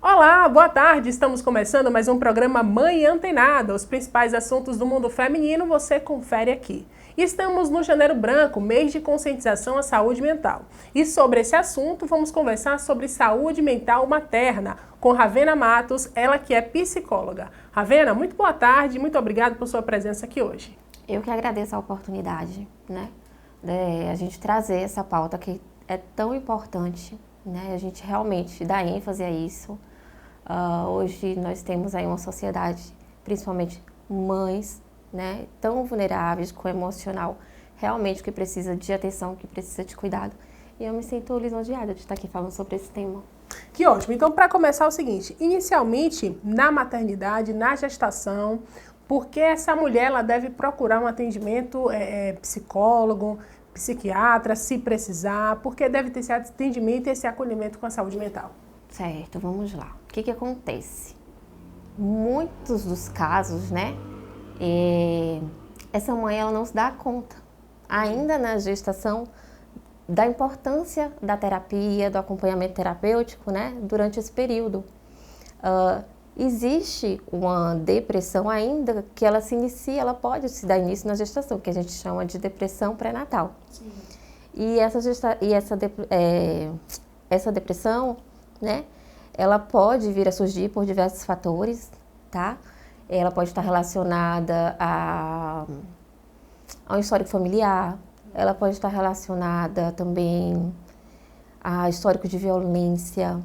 Olá, boa tarde. Estamos começando mais um programa Mãe Antenada. Os principais assuntos do mundo feminino você confere aqui. Estamos no Janeiro Branco, mês de conscientização à saúde mental. E sobre esse assunto, vamos conversar sobre saúde mental materna com Ravena Matos, ela que é psicóloga. Ravena, muito boa tarde, muito obrigada por sua presença aqui hoje. Eu que agradeço a oportunidade, a gente trazer essa pauta que é tão importante, a gente realmente dá ênfase a isso. Hoje nós temos aí uma sociedade, principalmente mães, tão vulneráveis com o emocional, realmente que precisa de atenção, que precisa de cuidado. E eu me sinto lisonjeada de estar aqui falando sobre esse tema. Que ótimo. Então, para começar, é o seguinte, inicialmente, na maternidade, na gestação, por que essa mulher ela deve procurar um atendimento psicólogo, psiquiatra, se precisar? Por que deve ter esse atendimento e esse acolhimento com a saúde mental? Certo, vamos lá. O que acontece? Muitos dos casos, essa mãe ela não se dá conta, ainda na gestação, da importância da terapia, do acompanhamento terapêutico, durante esse período. Existe uma depressão ainda que ela se inicia, ela pode se dar início na gestação, que a gente chama de depressão pré-natal. Sim. E essa depressão, ela pode vir a surgir por diversos fatores, tá? Ela pode estar relacionada a um histórico familiar, ela pode estar relacionada também a histórico de violência,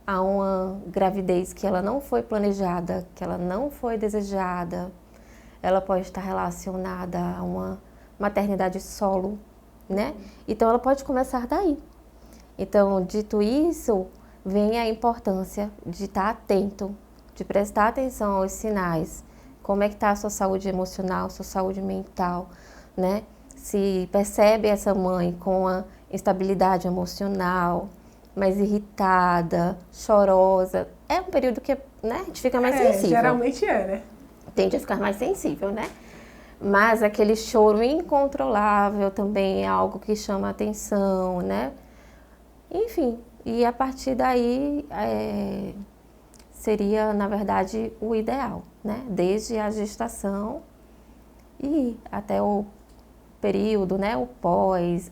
a uma gravidez que ela não foi planejada, que ela não foi desejada, ela pode estar relacionada a uma maternidade solo, Então ela pode começar daí. Então, dito isso, vem a importância de estar atento, de prestar atenção aos sinais. Como é que está a sua saúde emocional, sua saúde mental, Se percebe essa mãe com a instabilidade emocional, mais irritada, chorosa, é um período que a gente fica mais sensível. Geralmente é, Tende a ficar mais sensível, Mas aquele choro incontrolável também é algo que chama a atenção, Enfim, e a partir daí seria, na verdade, o ideal, Desde a gestação e até o período, o pós.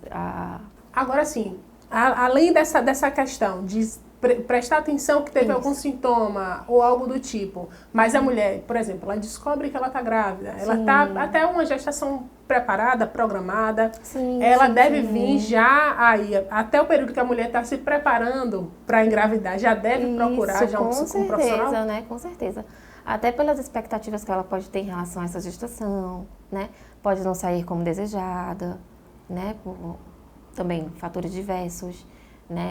Agora sim, além dessa questão de prestar atenção que teve algum sintoma ou algo do tipo, mas a mulher, por exemplo, ela descobre que ela está grávida, ela está até uma gestação preparada, programada, ela deve vir já aí, até o período que a mulher está se preparando para engravidar, já deve procurar já um profissional? Com certeza. Até pelas expectativas que ela pode ter em relação a essa gestação, Pode não sair como desejada, por também fatores diversos,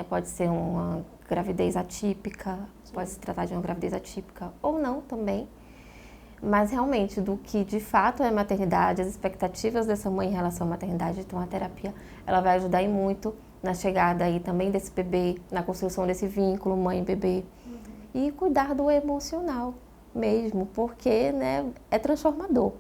Pode ser uma gravidez atípica, pode se tratar de uma gravidez atípica ou não também. Mas realmente, do que de fato é maternidade, as expectativas dessa mãe em relação à maternidade, então a terapia, ela vai ajudar e muito na chegada aí também desse bebê, na construção desse vínculo mãe-bebê. E cuidar do emocional mesmo, porque é transformador.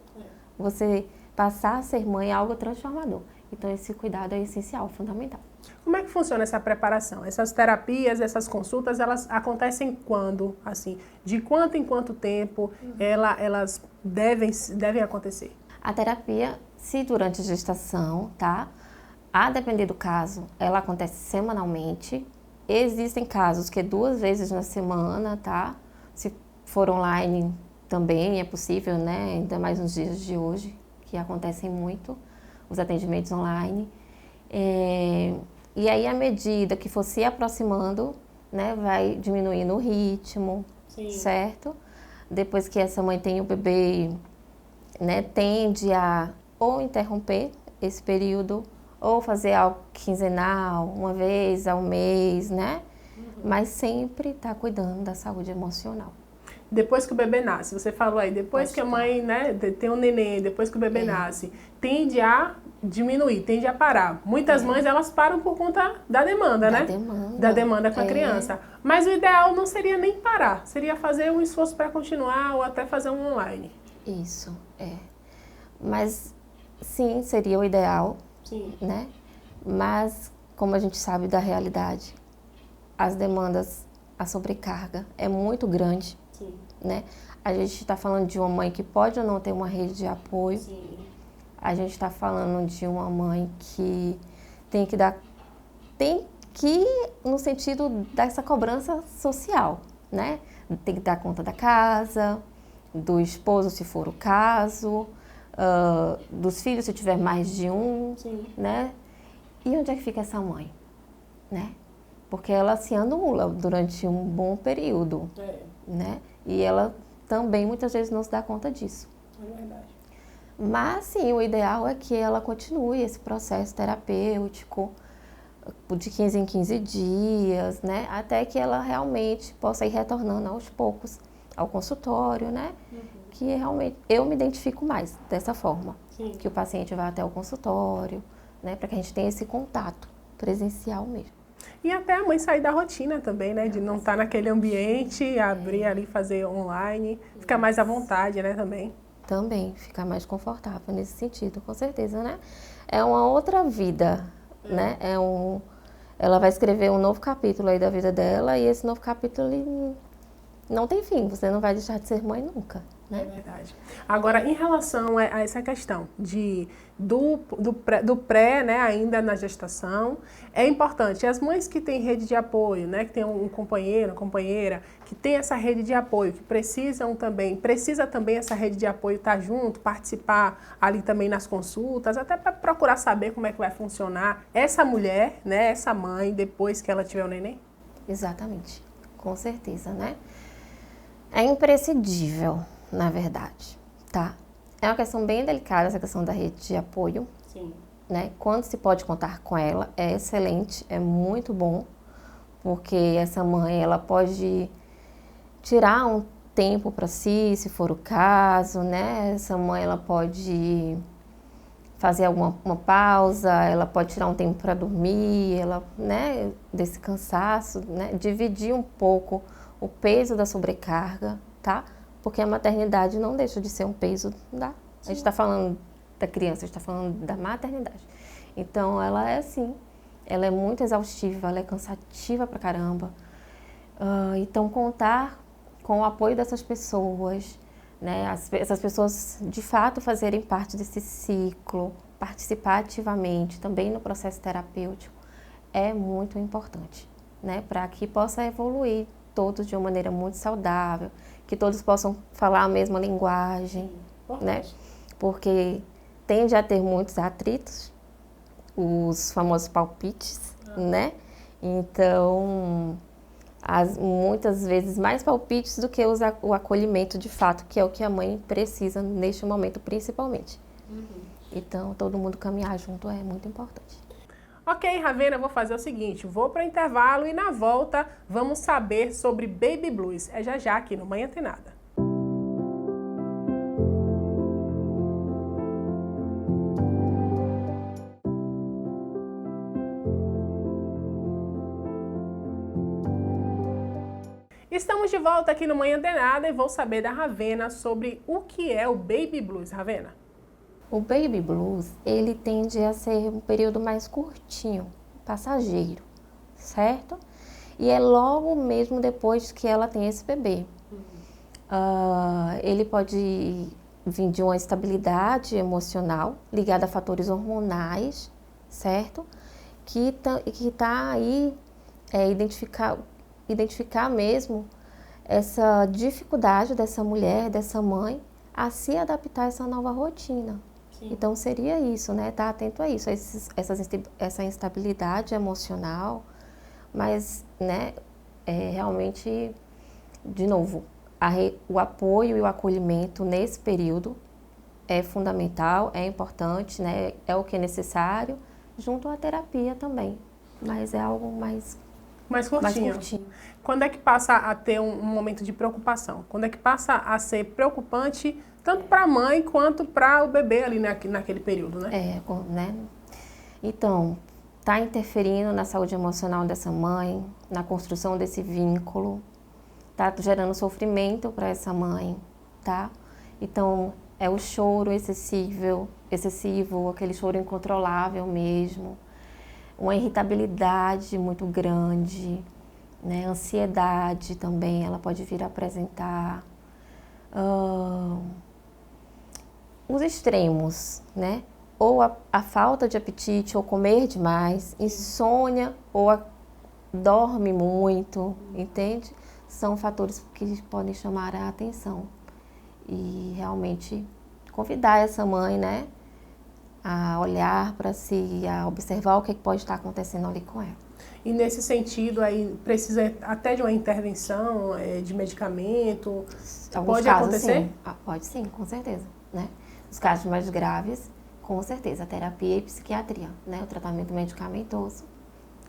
Você passar a ser mãe é algo transformador. Então esse cuidado é essencial, fundamental. Como é que funciona essa preparação? Essas terapias, essas consultas, elas acontecem quando? Assim, de quanto em quanto tempo elas devem acontecer? A terapia, se durante a gestação, a depender do caso, ela acontece semanalmente. Existem casos que é 2 vezes na semana, Se for online também é possível, Ainda mais nos dias de hoje, que acontecem muito os atendimentos online. E aí, à medida que for se aproximando, vai diminuindo o ritmo, certo? Depois que essa mãe tem o bebê, tende a ou interromper esse período, ou fazer algo quinzenal, uma vez ao mês, Mas sempre tá cuidando da saúde emocional. Depois que o bebê nasce, você falou aí, depois que a mãe tem um neném, depois que o bebê nasce, tende a diminuir, tende a parar. Muitas mães, elas param por conta da demanda, Da demanda com a criança. Mas o ideal não seria nem parar, seria fazer um esforço para continuar ou até fazer um online. Isso, Mas, sim, seria o ideal, Mas, como a gente sabe da realidade, as demandas a sobrecarga é muito grande, Sim. né? A gente está falando de uma mãe que pode ou não ter uma rede de apoio. Sim. A gente está falando de uma mãe que tem que, no sentido dessa cobrança social, né? Tem que dar conta da casa, do esposo, se for o caso, dos filhos, se tiver mais de um, Sim. né? E onde é que fica essa mãe, né? Porque ela se anula durante um bom período, né? E ela também muitas vezes não se dá conta disso. É verdade. Mas, sim, o ideal é que ela continue esse processo terapêutico de 15 em 15 dias, né? Até que ela realmente possa ir retornando aos poucos ao consultório, né? Que realmente eu me identifico mais dessa forma. Sim. Que o paciente vá até o consultório, né? Para que a gente tenha esse contato presencial mesmo. E até a mãe sair da rotina também, né? De não estar naquele ambiente, abrir ali, fazer online, ficar mais à vontade, né? Também ficar mais confortável nesse sentido, com certeza, né? É uma outra vida, né? Ela vai escrever um novo capítulo aí da vida dela e esse novo capítulo ele não tem fim, você não vai deixar de ser mãe nunca, né? É verdade. Agora, em relação a essa questão do pré, né, ainda na gestação, é importante. As mães que têm rede de apoio, né, que tem um companheiro, uma companheira, que tem essa rede de apoio, que precisa também essa rede de apoio estar junto, participar ali também nas consultas, até para procurar saber como é que vai funcionar essa mulher, né, essa mãe, depois que ela tiver o neném? Exatamente, com certeza, né? É imprescindível, na verdade, tá? É uma questão bem delicada essa questão da rede de apoio. Sim. Né? Quando se pode contar com ela, é excelente, é muito bom, porque essa mãe, ela pode tirar um tempo para si, se for o caso, né? Essa mãe, ela pode fazer uma pausa, ela pode tirar um tempo para dormir, ela, né, desse cansaço, né? Dividir um pouco o peso da sobrecarga, tá? Porque a maternidade não deixa de ser um peso da... A gente está falando da criança, a gente está falando da maternidade. Então, ela é assim, ela é muito exaustiva, ela é cansativa pra caramba. Então, contar com o apoio dessas pessoas, né? Essas pessoas, de fato, fazerem parte desse ciclo, participar ativamente também no processo terapêutico, é muito importante, né? Para que possa evoluir todos de uma maneira muito saudável, que todos possam falar a mesma linguagem, né? Porque tende a ter muitos atritos, os famosos palpites, né? Então, muitas vezes mais palpites do que o acolhimento de fato, que é o que a mãe precisa neste momento, principalmente. Então, todo mundo caminhar junto é muito importante. Ok, Ravena, eu vou fazer o seguinte, vou para o intervalo e na volta vamos saber sobre Baby Blues. É já já aqui no Mãe Antenada. Estamos de volta aqui no Mãe Antenada e vou saber da Ravena sobre o que é o Baby Blues, Ravena. O Baby Blues, ele tende a ser um período mais curtinho, passageiro, certo? E é logo mesmo depois que ela tem esse bebê. Ele pode vir de uma estabilidade emocional ligada a fatores hormonais, certo? Que tá aí identificar mesmo essa dificuldade dessa mulher, dessa mãe, a se adaptar a essa nova rotina. Sim. Então seria isso, né? Estar atento a isso, essa instabilidade emocional, mas, né, realmente, de novo, o apoio e o acolhimento nesse período é fundamental, é importante, né? É o que é necessário, junto à terapia também, mas é algo mais curtinho. Quando é que passa a ter um momento de preocupação? Quando é que passa a ser preocupante tanto para a mãe quanto para o bebê ali naquele período, né? Né? Então, está interferindo na saúde emocional dessa mãe, na construção desse vínculo, está gerando sofrimento para essa mãe, tá? Então, é o choro excessivo, aquele choro incontrolável mesmo, uma irritabilidade muito grande, né? Ansiedade também ela pode vir a apresentar. Os extremos, né? Ou a falta de apetite, ou comer demais, insônia, ou dorme muito, entende? São fatores que podem chamar a atenção. E realmente convidar essa mãe, né? A olhar para si, a observar o que pode estar acontecendo ali com ela. E nesse sentido, aí precisa até de uma intervenção de medicamento? Pode casos, acontecer? Sim. Pode sim, com certeza, né? Os casos mais graves, com certeza, a terapia e psiquiatria, né? O tratamento medicamentoso.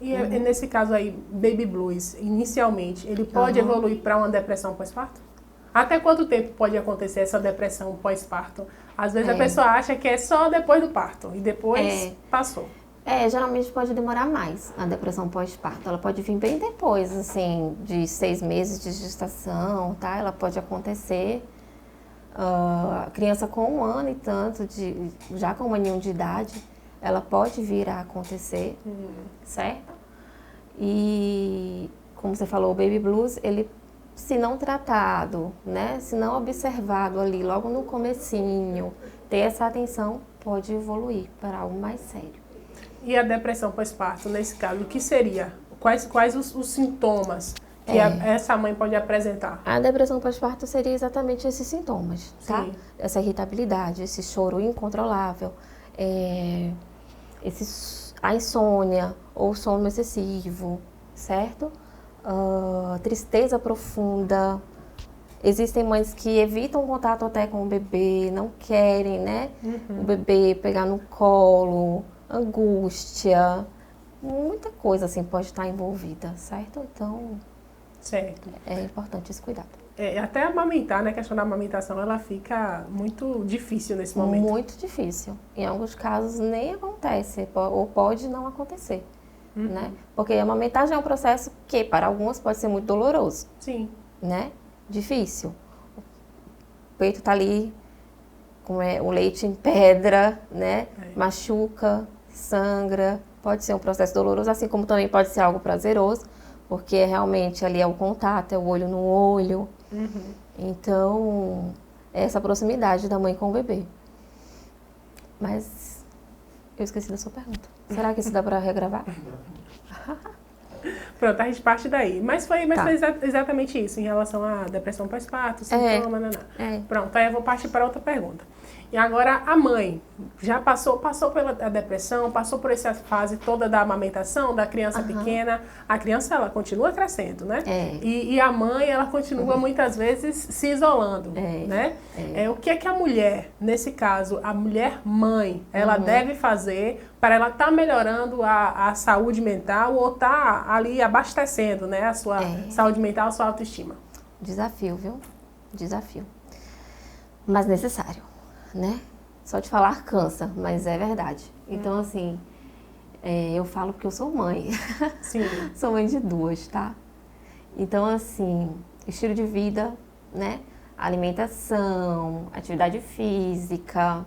E nesse caso aí, baby blues, inicialmente, ele pode evoluir para uma depressão pós-parto? Até quanto tempo pode acontecer essa depressão pós-parto? Às vezes a pessoa acha que é só depois do parto e depois passou. Geralmente pode demorar mais a depressão pós-parto. Ela pode vir bem depois, assim, de 6 meses de gestação, tá? Ela pode acontecer. A criança com 1 ano e tanto, já com 1 aninho de idade, ela pode vir a acontecer, certo? E, como você falou, o baby blues, ele, se não tratado, né? Se não observado ali logo no comecinho, ter essa atenção, pode evoluir para algo mais sério. E a depressão pós-parto, nesse caso, o que seria? Quais os sintomas que essa mãe pode apresentar? A depressão pós-parto seria exatamente esses sintomas, tá? Sim. Essa irritabilidade, esse choro incontrolável, a insônia ou sono excessivo, certo? Tristeza profunda. Existem mães que evitam contato até com o bebê, não querem, né? O bebê pegar no colo, angústia, muita coisa assim pode estar envolvida, certo? Então, é importante esse cuidado. Até amamentar, né? A questão da amamentação, ela fica muito difícil nesse momento. Muito difícil. Em alguns casos nem acontece, ou pode não acontecer, né? Porque a amamentar já é um processo que para algumas pode ser muito doloroso. Sim. Né? Difícil. O peito tá ali com o leite em pedra, né? Machuca, sangra, pode ser um processo doloroso, assim como também pode ser algo prazeroso, porque realmente ali é o contato, é o olho no olho. Então, é essa proximidade da mãe com o bebê. Mas eu esqueci da sua pergunta. Será que isso dá para regravar? Pronto, a gente parte daí. Mas foi exatamente isso, em relação à depressão pós-parto, sintoma, Pronto, aí eu vou partir para outra pergunta. E agora a mãe já passou pela depressão, passou por essa fase toda da amamentação, da criança pequena. A criança, ela continua crescendo, né? E a mãe, ela continua muitas vezes se isolando, né? O que é que a mulher, nesse caso, a mulher mãe, ela deve fazer para ela estar melhorando a saúde mental ou estar ali abastecendo, né, a sua saúde mental, a sua autoestima? Desafio, viu? Desafio. Mas necessário, né? Só de falar cansa, mas é verdade. Então, assim, eu falo porque eu sou mãe. Sim. Sou mãe de 2, tá? Então, assim, estilo de vida, né? Alimentação, atividade física,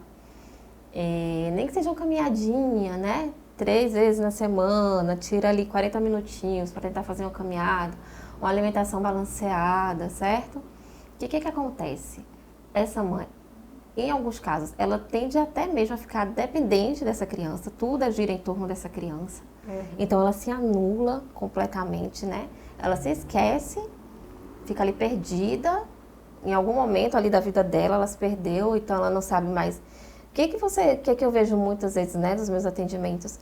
nem que seja uma caminhadinha, né? 3 vezes na semana, tira ali 40 minutinhos para tentar fazer uma caminhada, uma alimentação balanceada, certo? O que acontece? Essa mãe, em alguns casos, ela tende até mesmo a ficar dependente dessa criança, tudo gira em torno dessa criança. Então, ela se anula completamente, né? Ela se esquece, fica ali perdida, em algum momento ali da vida dela, ela se perdeu, então ela não sabe mais. O que eu vejo muitas vezes, né, dos meus atendimentos?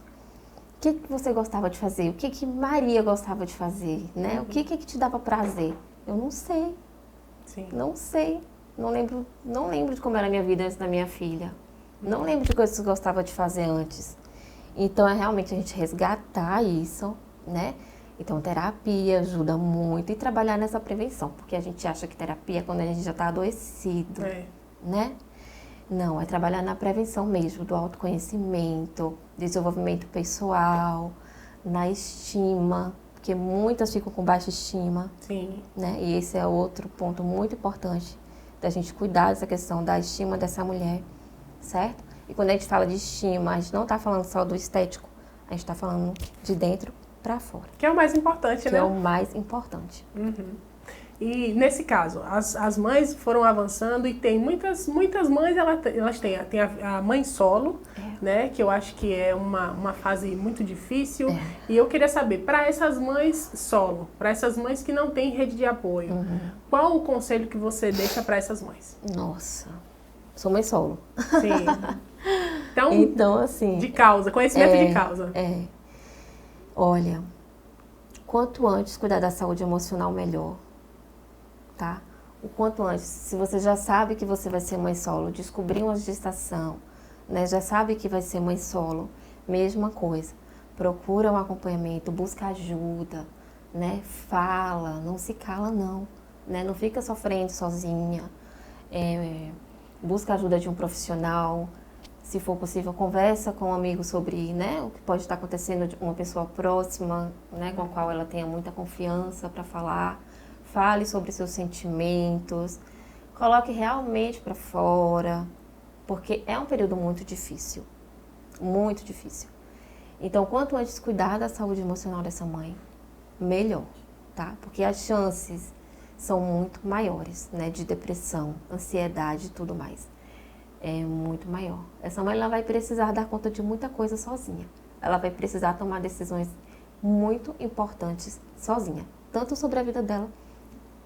O que você gostava de fazer? O que Maria gostava de fazer, né? O que te dava prazer? Eu não sei. Sim. Não sei. Não lembro de como era a minha vida antes da minha filha. Não lembro de coisas que eu gostava de fazer antes. Então, é realmente a gente resgatar isso, né? Então, terapia ajuda muito. E trabalhar nessa prevenção. Porque a gente acha que terapia é quando a gente já está adoecido, né? Não, é trabalhar na prevenção mesmo, do autoconhecimento, desenvolvimento pessoal, na estima, porque muitas ficam com baixa estima. Sim. Né? E esse é outro ponto muito importante da gente cuidar dessa questão da estima dessa mulher, certo? E quando a gente fala de estima, a gente não está falando só do estético, a gente está falando de dentro para fora. Que é o mais importante, que né? é o mais importante. E nesse caso, as mães foram avançando e tem muitas mães, elas têm a mãe solo, né? Que eu acho que é uma fase muito difícil. E eu queria saber, para essas mães solo, para essas mães que não têm rede de apoio, qual o conselho que você deixa para essas mães? Nossa, sou mãe solo. Sim. Então, assim... De causa, conhecimento de causa. Olha, quanto antes cuidar da saúde emocional, melhor. Tá? O quanto antes, se você já sabe que você vai ser mãe solo, descobriu uma gestação, né, já sabe que vai ser mãe solo, mesma coisa. Procura um acompanhamento, busca ajuda, né? Fala, não se cala não, né? Não fica sofrendo sozinha. Busca ajuda de um profissional. Se for possível, conversa com um amigo sobre, né, o que pode estar acontecendo, de uma pessoa próxima, né, com a qual ela tenha muita confiança para falar. Fale sobre seus sentimentos, coloque realmente para fora, porque é um período muito difícil, muito difícil. Então, quanto antes cuidar da saúde emocional dessa mãe, melhor, tá? Porque as chances são muito maiores, né, de depressão, ansiedade e tudo mais. É muito maior. Essa mãe, ela vai precisar dar conta de muita coisa sozinha. Ela vai precisar tomar decisões muito importantes sozinha, tanto sobre a vida dela,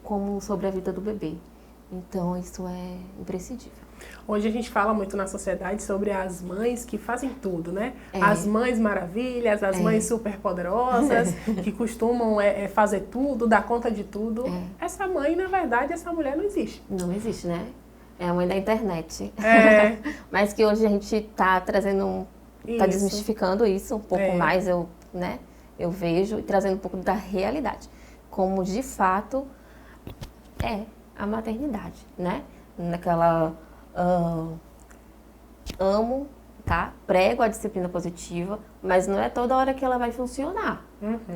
como sobre a vida do bebê. Então, isso é imprescindível. Hoje a gente fala muito na sociedade sobre as mães que fazem tudo, né? As mães maravilhas, as mães superpoderosas, que costumam fazer tudo, dar conta de tudo. Essa mãe, na verdade, essa mulher não existe. Não existe, né? É a mãe da internet. Mas que hoje a gente está trazendo, está desmistificando isso um pouco mais, eu vejo, e trazendo um pouco da realidade. Como, de fato, é a maternidade, né? Naquela amo, tá? Prego a disciplina positiva, mas não é toda hora que ela vai funcionar,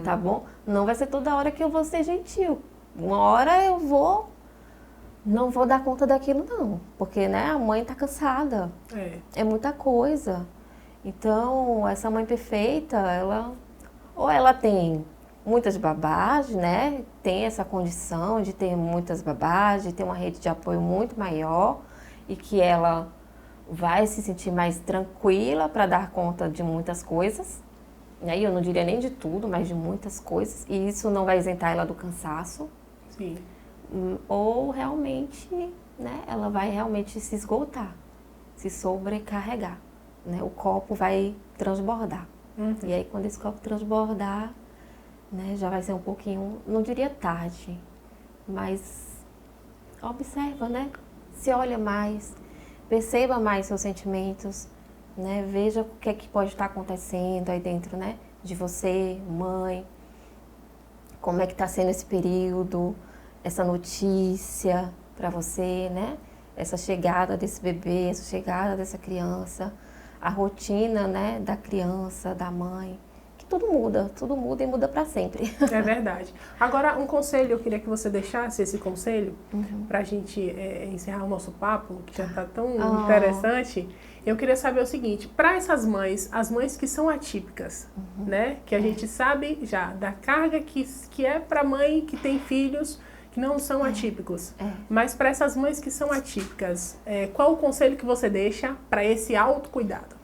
tá bom? Não vai ser toda hora que eu vou ser gentil. Uma hora eu não vou dar conta daquilo não, porque, né, a mãe tá cansada. É muita coisa. Então, essa mãe perfeita, ela tem muitas babás, né? Tem essa condição de ter muitas babás, de ter uma rede de apoio muito maior e que ela vai se sentir mais tranquila para dar conta de muitas coisas. E aí eu não diria nem de tudo, mas de muitas coisas. E isso não vai isentar ela do cansaço. Sim. Ou realmente, né? Ela vai realmente se esgotar, se sobrecarregar, né? O copo vai transbordar. E aí quando esse copo transbordar, né, já vai ser um pouquinho, não diria tarde, mas observa, né? Se olha mais, perceba mais seus sentimentos, né? Veja o que é que pode estar acontecendo aí dentro, né? De você, mãe, como é que está sendo esse período, essa notícia para você, né? Essa chegada desse bebê, essa chegada dessa criança, a rotina, né, da criança, da mãe. Tudo muda e muda para sempre. É verdade. Agora, um conselho, eu queria que você deixasse esse conselho para a gente encerrar o nosso papo, que já está tão interessante. Eu queria saber o seguinte, para essas mães, as mães que são atípicas, né? Que a gente sabe já da carga que é para mãe que tem filhos que não são atípicos. Mas para essas mães que são atípicas, qual o conselho que você deixa para esse autocuidado?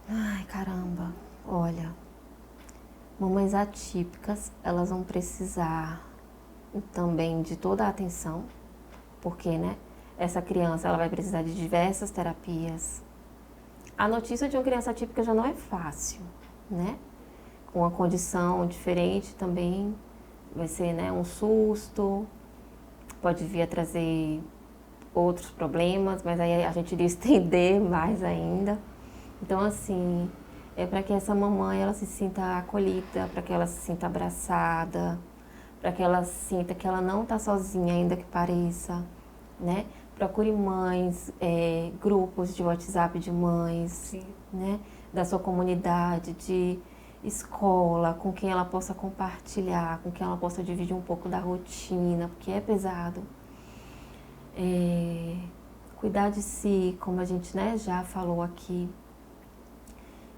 Ai, caramba. Olha, mamães atípicas, elas vão precisar também de toda a atenção, porque, né, essa criança, ela vai precisar de diversas terapias. A notícia de uma criança atípica já não é fácil, né? Com uma condição diferente também, vai ser, né, um susto, pode vir a trazer outros problemas, mas aí a gente iria estender mais ainda. Então, assim, é para que essa mamãe ela se sinta acolhida, para que ela se sinta abraçada, para que ela sinta que ela não está sozinha, ainda que pareça, né? Procure mães, grupos de WhatsApp de mães, né? Da sua comunidade, de escola, com quem ela possa compartilhar, com quem ela possa dividir um pouco da rotina, porque é pesado. Cuidar de si, como a gente, né, já falou aqui,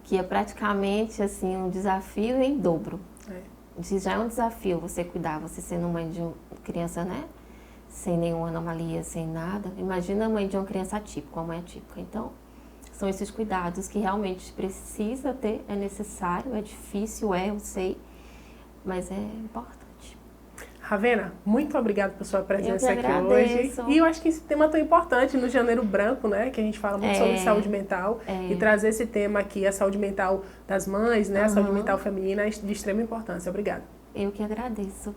que é praticamente assim um desafio em dobro. É. Se já é um desafio você cuidar, você sendo mãe de uma criança, né? Sem nenhuma anomalia, sem nada. Imagina a mãe de uma criança atípica, uma mãe atípica. Então, são esses cuidados que realmente precisa ter, é necessário, é difícil, eu sei, mas é importante. Ravena, muito obrigada por sua presença aqui agradeço. hoje. E eu acho que esse tema tão importante no Janeiro Branco, né? Que a gente fala muito sobre saúde mental. E trazer esse tema aqui, a saúde mental das mães, né? A saúde mental feminina, é de extrema importância. Obrigada. Eu que agradeço.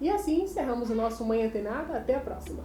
E assim encerramos o nosso Mãe Antenada. Até a próxima.